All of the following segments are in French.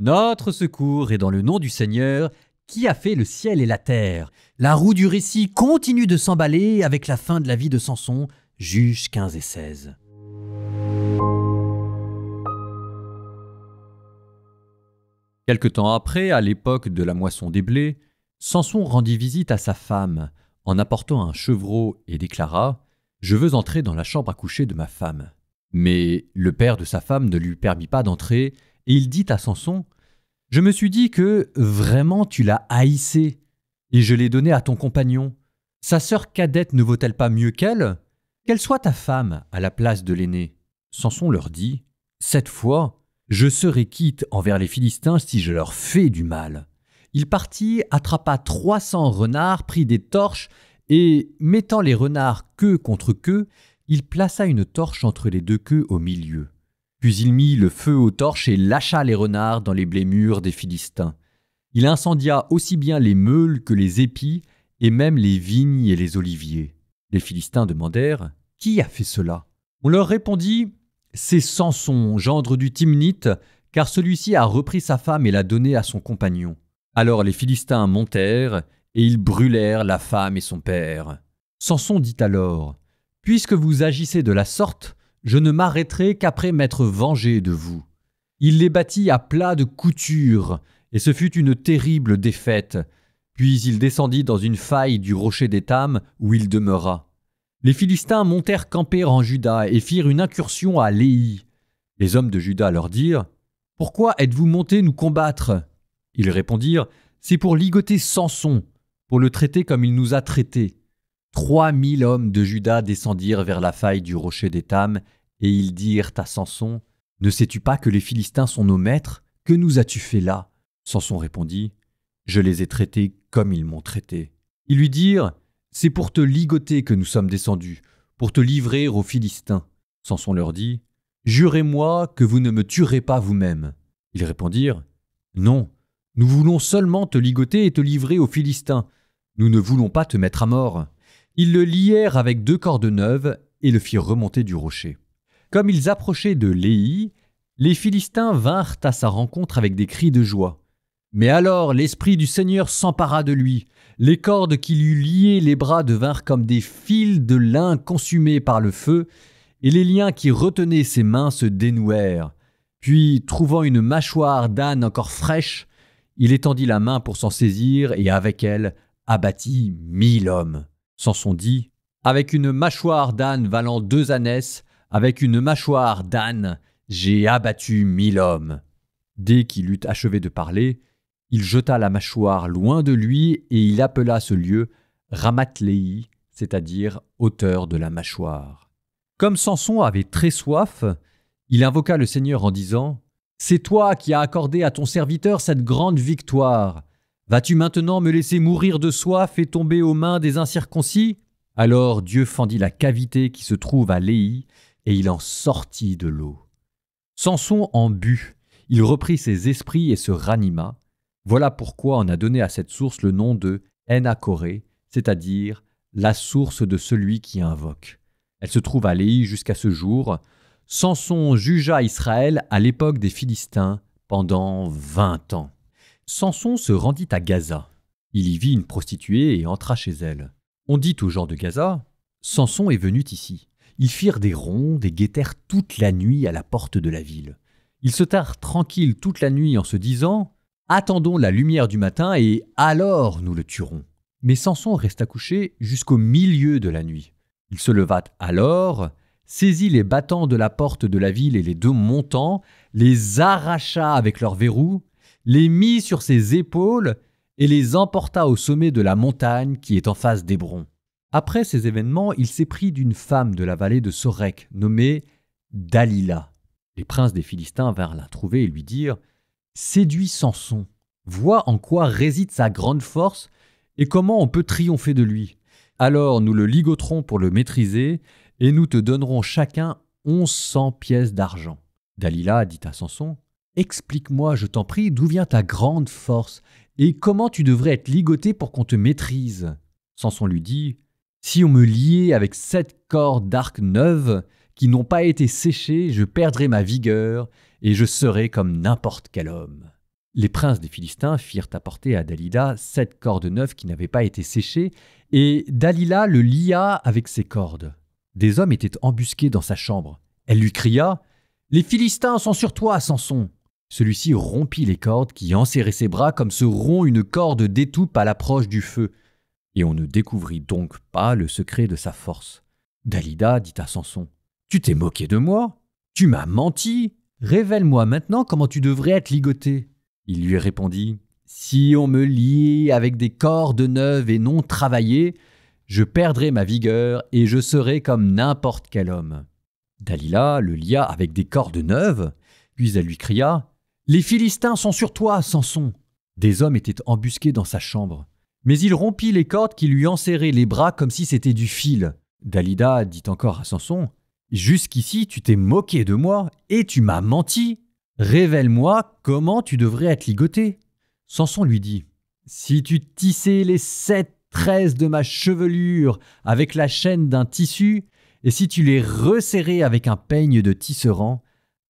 Notre secours est dans le nom du Seigneur, qui a fait le ciel et la terre. La roue du récit continue de s'emballer avec la fin de la vie de Samson, Juges 15 et 16. Quelque temps après, à l'époque de la moisson des blés, Samson rendit visite à sa femme en apportant un chevreau et déclara « Je veux entrer dans la chambre à coucher de ma femme ». Mais le père de sa femme ne lui permit pas d'entrer et il dit à Samson « Je me suis dit que vraiment tu l'as haïssé et je l'ai donné à ton compagnon. Sa sœur cadette ne vaut-elle pas mieux qu'elle ? Qu'elle soit ta femme à la place de l'aînée. » Samson leur dit « Cette fois, je serai quitte envers les Philistins si je leur fais du mal. » Il partit, attrapa 300 renards, prit des torches et, mettant les renards queue contre queue, il plaça une torche entre les deux queues au milieu. Puis il mit le feu aux torches et lâcha les renards dans les blés mûrs des Philistins. Il incendia aussi bien les meules que les épis et même les vignes et les oliviers. Les Philistins demandèrent « Qui a fait cela ?» On leur répondit « C'est Samson, gendre du Timnite, car celui-ci a repris sa femme et l'a donnée à son compagnon. » Alors les Philistins montèrent et ils brûlèrent la femme et son père. Samson dit alors « Puisque vous agissez de la sorte, je ne m'arrêterai qu'après m'être vengé de vous. » Il les battit à plat de couture, et ce fut une terrible défaite. Puis il descendit dans une faille du rocher d'Étam, où il demeura. Les Philistins montèrent camper en Juda et firent une incursion à Léhi. Les hommes de Juda leur dirent « Pourquoi êtes-vous montés nous combattre ?» Ils répondirent « C'est pour ligoter Samson, pour le traiter comme il nous a traités. » 3000 hommes de Juda descendirent vers la faille du rocher d'Étam, et ils dirent à Samson « Ne sais-tu pas que les Philistins sont nos maîtres ? Que nous as-tu fait là ?» Samson répondit « Je les ai traités comme ils m'ont traité. » Ils lui dirent « C'est pour te ligoter que nous sommes descendus, pour te livrer aux Philistins. » Samson leur dit « Jurez-moi que vous ne me tuerez pas vous-même. » Ils répondirent « Non, nous voulons seulement te ligoter et te livrer aux Philistins. Nous ne voulons pas te mettre à mort. » Ils le lièrent avec 2 cordes neuves et le firent remonter du rocher. Comme ils approchaient de Léhi, les Philistins vinrent à sa rencontre avec des cris de joie. Mais alors l'Esprit du Seigneur s'empara de lui. Les cordes qui lui liaient les bras devinrent comme des fils de lin consumés par le feu, et les liens qui retenaient ses mains se dénouèrent. Puis, trouvant une mâchoire d'âne encore fraîche, il étendit la main pour s'en saisir et avec elle abattit 1000 hommes. Samson dit « Avec une mâchoire d'âne valant 2 ânesses, avec une mâchoire d'âne, j'ai abattu 1000 hommes. » Dès qu'il eut achevé de parler, il jeta la mâchoire loin de lui et il appela ce lieu Ramath-Léhi, c'est-à-dire hauteur de la mâchoire. Comme Samson avait très soif, il invoqua le Seigneur en disant « C'est toi qui as accordé à ton serviteur cette grande victoire. Vas-tu maintenant me laisser mourir de soif et tomber aux mains des incirconcis ?» Alors Dieu fendit la cavité qui se trouve à Léhi, et il en sortit de l'eau. Samson en but, il reprit ses esprits et se ranima. Voilà pourquoi on a donné à cette source le nom de En-Hakkore, c'est-à-dire la source de celui qui invoque. Elle se trouve à Léhi jusqu'à ce jour. Samson jugea Israël à l'époque des Philistins pendant 20 ans. Samson se rendit à Gaza. Il y vit une prostituée et entra chez elle. On dit aux gens de Gaza « Samson est venu ici. » Ils firent des rondes et guettèrent toute la nuit à la porte de la ville. Ils se tinrent tranquilles toute la nuit en se disant « Attendons la lumière du matin et alors nous le tuerons. » Mais Samson resta couché jusqu'au milieu de la nuit. Il se leva alors, saisit les battants de la porte de la ville et les 2 montants, les arracha avec leurs verrous, les mit sur ses épaules et les emporta au sommet de la montagne qui est en face d'Hébron. Après ces événements, il s'éprit d'une femme de la vallée de Sorek, nommée Dalila. Les princes des Philistins vinrent la trouver et lui dirent « Séduis Samson, vois en quoi réside sa grande force et comment on peut triompher de lui. Alors nous le ligoterons pour le maîtriser et nous te donnerons chacun 1100 pièces d'argent. » Dalila dit à Samson « Explique-moi, je t'en prie, d'où vient ta grande force et comment tu devrais être ligoté pour qu'on te maîtrise. » Samson lui dit « Si on me liait avec 7 cordes d'arc neuves qui n'ont pas été séchées, je perdrais ma vigueur et je serais comme n'importe quel homme. » Les princes des Philistins firent apporter à Dalila 7 cordes neuves qui n'avaient pas été séchées, et Dalila le lia avec ses cordes. Des hommes étaient embusqués dans sa chambre. Elle lui cria « Les Philistins sont sur toi, Samson !» Celui-ci rompit les cordes qui enserraient ses bras comme se rompt une corde d'étoupe à l'approche du feu. Et on ne découvrit donc pas le secret de sa force. Dalila dit à Samson « Tu t'es moqué de moi? Tu m'as menti? Révèle-moi maintenant comment tu devrais être ligoté. » Il lui répondit « Si on me liait avec des cordes neuves et non travaillées, je perdrai ma vigueur et je serai comme n'importe quel homme. » Dalila le lia avec des cordes neuves, puis elle lui cria « Les Philistins sont sur toi, Samson !» Des hommes étaient embusqués dans sa chambre. Mais il rompit les cordes qui lui enserraient les bras comme si c'était du fil. Dalila dit encore à Samson « Jusqu'ici tu t'es moqué de moi et tu m'as menti. Révèle-moi comment tu devrais être ligoté. » Samson lui dit « Si tu tissais les 7 tresses de ma chevelure avec la chaîne d'un tissu, et si tu les resserrais avec un peigne de tisserand,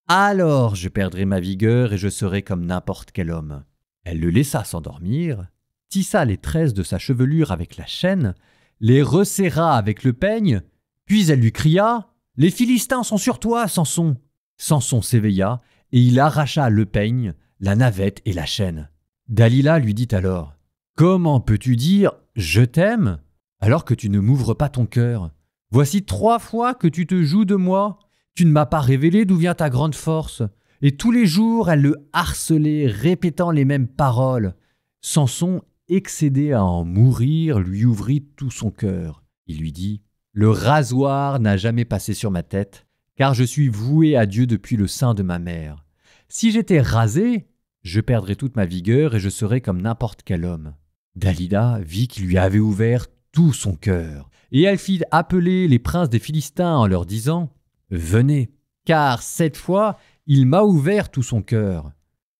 alors je perdrai ma vigueur et je serai comme n'importe quel homme. » Elle le laissa s'endormir, tissa les tresses de sa chevelure avec la chaîne, les resserra avec le peigne, puis elle lui cria « Les Philistins sont sur toi, Samson !» Samson s'éveilla et il arracha le peigne, la navette et la chaîne. Dalila lui dit alors « Comment peux-tu dire « Je t'aime » alors que tu ne m'ouvres pas ton cœur? Voici 3 fois que tu te joues de moi. Tu ne m'as pas révélé d'où vient ta grande force. » Et tous les jours, elle le harcelait, répétant les mêmes paroles. Samson, excédé à en mourir, lui ouvrit tout son cœur. Il lui dit « Le rasoir n'a jamais passé sur ma tête, car je suis voué à Dieu depuis le sein de ma mère. Si j'étais rasé, je perdrais toute ma vigueur et je serais comme n'importe quel homme. » Dalila vit qu'il lui avait ouvert tout son cœur, et elle fit appeler les princes des Philistins en leur disant « Venez, car cette fois, il m'a ouvert tout son cœur. »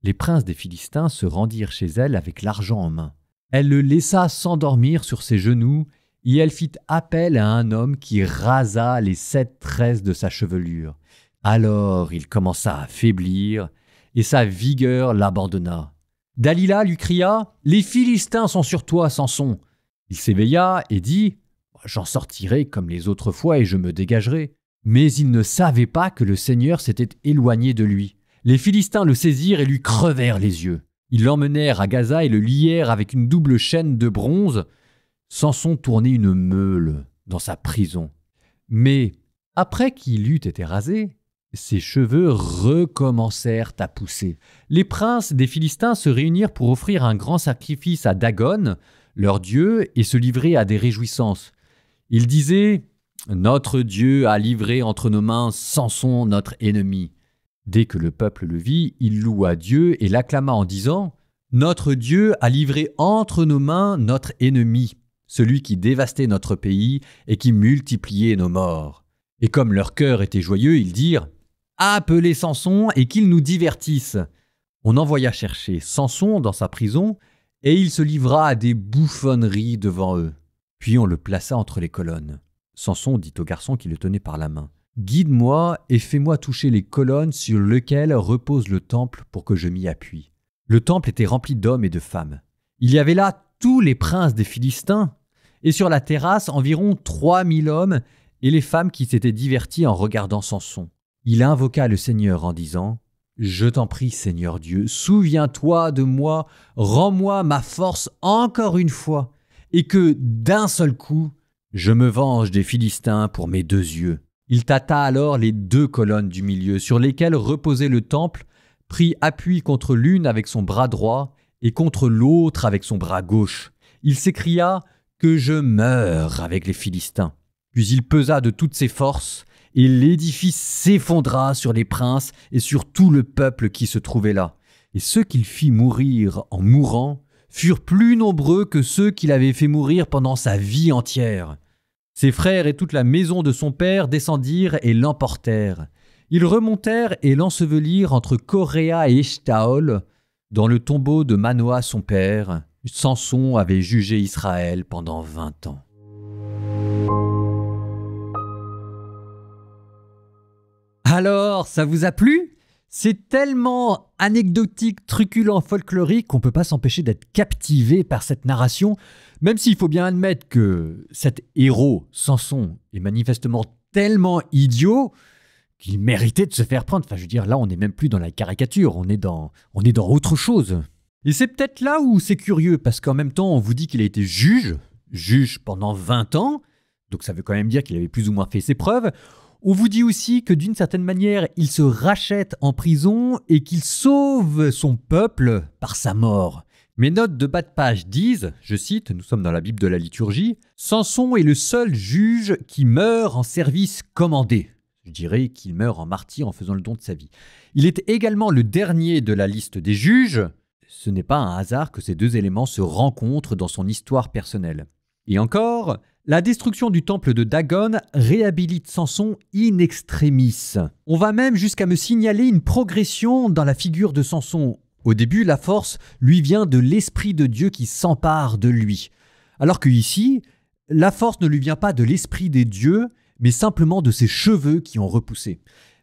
Les princes des Philistins se rendirent chez elle avec l'argent en main. Elle le laissa s'endormir sur ses genoux, et elle fit appel à un homme qui rasa les 7 tresses de sa chevelure. Alors il commença à faiblir, et sa vigueur l'abandonna. Dalila lui cria « Les Philistins sont sur toi, Samson !» Il s'éveilla et dit « J'en sortirai comme les autres fois et je me dégagerai. » Mais il ne savait pas que le Seigneur s'était éloigné de lui. Les Philistins le saisirent et lui crevèrent les yeux. Ils l'emmenèrent à Gaza et le lièrent avec une double chaîne de bronze. Samson tournait une meule dans sa prison. Mais après qu'il eut été rasé, ses cheveux recommencèrent à pousser. Les princes des Philistins se réunirent pour offrir un grand sacrifice à Dagon, leur dieu, et se livrer à des réjouissances. Ils disaient « Notre Dieu a livré entre nos mains Samson, notre ennemi. » Dès que le peuple le vit, il loua Dieu et l'acclama en disant « Notre Dieu a livré entre nos mains notre ennemi, celui qui dévastait notre pays et qui multipliait nos morts. » Et comme leur cœur était joyeux, ils dirent « Appelez Samson et qu'il nous divertisse. » On envoya chercher Samson dans sa prison et il se livra à des bouffonneries devant eux. Puis on le plaça entre les colonnes. Samson dit au garçon qui le tenait par la main « Guide-moi et fais-moi toucher les colonnes sur lesquelles repose le temple pour que je m'y appuie. » Le temple était rempli d'hommes et de femmes. Il y avait là tous les princes des Philistins, et sur la terrasse environ 3000 hommes et les femmes qui s'étaient diverties en regardant Samson. Il invoqua le Seigneur en disant « Je t'en prie, Seigneur Dieu, souviens-toi de moi, rends-moi ma force encore une fois, et que d'un seul coup, je me venge des Philistins pour mes 2 yeux. » Il tâta alors les 2 colonnes du milieu sur lesquelles reposait le temple, prit appui contre l'une avec son bras droit et contre l'autre avec son bras gauche. Il s'écria « Que je meure avec les Philistins !» Puis il pesa de toutes ses forces et l'édifice s'effondra sur les princes et sur tout le peuple qui se trouvait là. Et ceux qu'il fit mourir en mourant furent plus nombreux que ceux qu'il avait fait mourir pendant sa vie entière. Ses frères et toute la maison de son père descendirent et l'emportèrent. Ils remontèrent et l'ensevelirent entre Coréa et Eshtaol, dans le tombeau de Manoah son père. Samson avait jugé Israël pendant 20 ans. Alors, ça vous a plu ? C'est tellement anecdotique, truculent, folklorique qu'on ne peut pas s'empêcher d'être captivé par cette narration, même s'il faut bien admettre que cet héros, Samson, est manifestement tellement idiot qu'il méritait de se faire prendre. Enfin, je veux dire, là, on n'est même plus dans la caricature, on est dans autre chose. Et c'est peut-être là où c'est curieux, parce qu'en même temps, on vous dit qu'il a été juge pendant 20 ans, donc ça veut quand même dire qu'il avait plus ou moins fait ses preuves. On vous dit aussi que d'une certaine manière, il se rachète en prison et qu'il sauve son peuple par sa mort. Mes notes de bas de page disent, je cite, nous sommes dans la Bible de la liturgie, « Samson est le seul juge qui meurt en service commandé ». Je dirais qu'il meurt en martyr en faisant le don de sa vie. Il est également le dernier de la liste des juges. Ce n'est pas un hasard que ces deux éléments se rencontrent dans son histoire personnelle. Et encore, la destruction du temple de Dagon réhabilite Samson in extremis. On va même jusqu'à me signaler une progression dans la figure de Samson. Au début, la force lui vient de l'Esprit de Dieu qui s'empare de lui. Alors que ici, la force ne lui vient pas de l'Esprit des dieux, mais simplement de ses cheveux qui ont repoussé.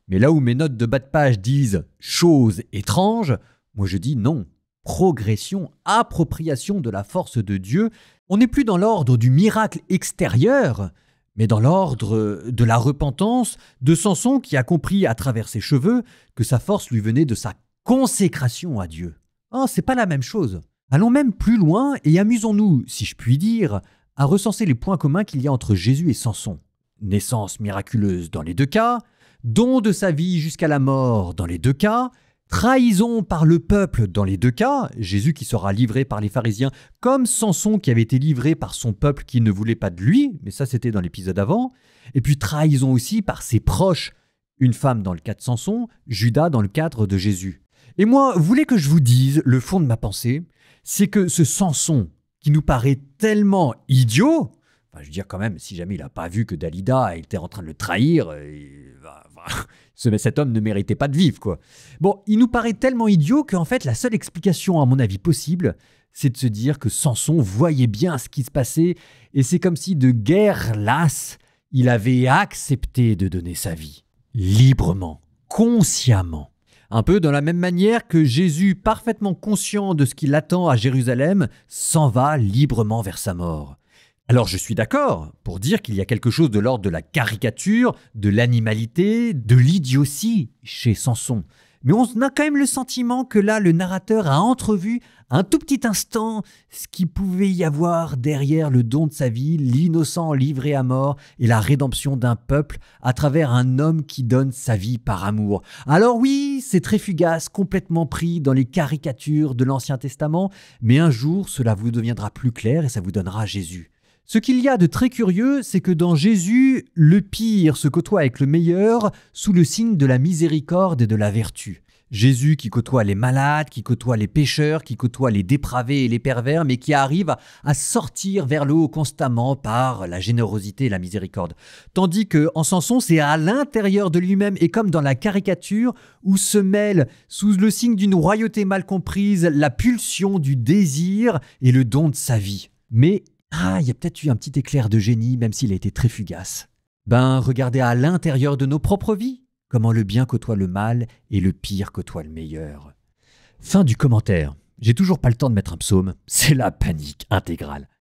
Mais là où mes notes de bas de page disent « chose étrange », moi je dis non. Progression, appropriation de la force de Dieu. On n'est plus dans l'ordre du miracle extérieur, mais dans l'ordre de la repentance de Samson qui a compris à travers ses cheveux que sa force lui venait de sa consécration à Dieu. Oh, c'est pas la même chose. Allons même plus loin et amusons-nous, si je puis dire, à recenser les points communs qu'il y a entre Jésus et Samson. Naissance miraculeuse dans les deux cas, don de sa vie jusqu'à la mort dans les deux cas, trahison par le peuple dans les deux cas, Jésus qui sera livré par les pharisiens, comme Samson qui avait été livré par son peuple qui ne voulait pas de lui, mais ça c'était dans l'épisode avant, et puis trahison aussi par ses proches, une femme dans le cas de Samson, Judas dans le cadre de Jésus. Et moi, vous voulez que je vous dise, le fond de ma pensée, c'est que ce Samson, qui nous paraît tellement idiot, enfin, je veux dire quand même, si jamais il n'a pas vu que Dalida était en train de le trahir, cet homme ne méritait pas de vivre, quoi. Bon, il nous paraît tellement idiot qu'en fait, la seule explication, à mon avis, possible, c'est de se dire que Samson voyait bien ce qui se passait et c'est comme si de guerre lasse, il avait accepté de donner sa vie, librement, consciemment. Un peu de la même manière que Jésus, parfaitement conscient de ce qui l'attend à Jérusalem, s'en va librement vers sa mort. Alors je suis d'accord pour dire qu'il y a quelque chose de l'ordre de la caricature, de l'animalité, de l'idiotie chez Samson. Mais on a quand même le sentiment que là, le narrateur a entrevu un tout petit instant ce qu'il pouvait y avoir derrière le don de sa vie, l'innocent livré à mort et la rédemption d'un peuple à travers un homme qui donne sa vie par amour. Alors oui, c'est très fugace, complètement pris dans les caricatures de l'Ancien Testament, mais un jour, cela vous deviendra plus clair et ça vous donnera Jésus. Ce qu'il y a de très curieux, c'est que dans Jésus, le pire se côtoie avec le meilleur sous le signe de la miséricorde et de la vertu. Jésus qui côtoie les malades, qui côtoie les pécheurs, qui côtoie les dépravés et les pervers, mais qui arrive à sortir vers le haut constamment par la générosité et la miséricorde. Tandis qu'en Samson, c'est à l'intérieur de lui-même et comme dans la caricature où se mêle, sous le signe d'une royauté mal comprise, la pulsion du désir et le don de sa vie. Mais il y a peut-être eu un petit éclair de génie, même s'il a été très fugace. Regardez à l'intérieur de nos propres vies, comment le bien côtoie le mal et le pire côtoie le meilleur. Fin du commentaire. J'ai toujours pas le temps de mettre un psaume, c'est la panique intégrale.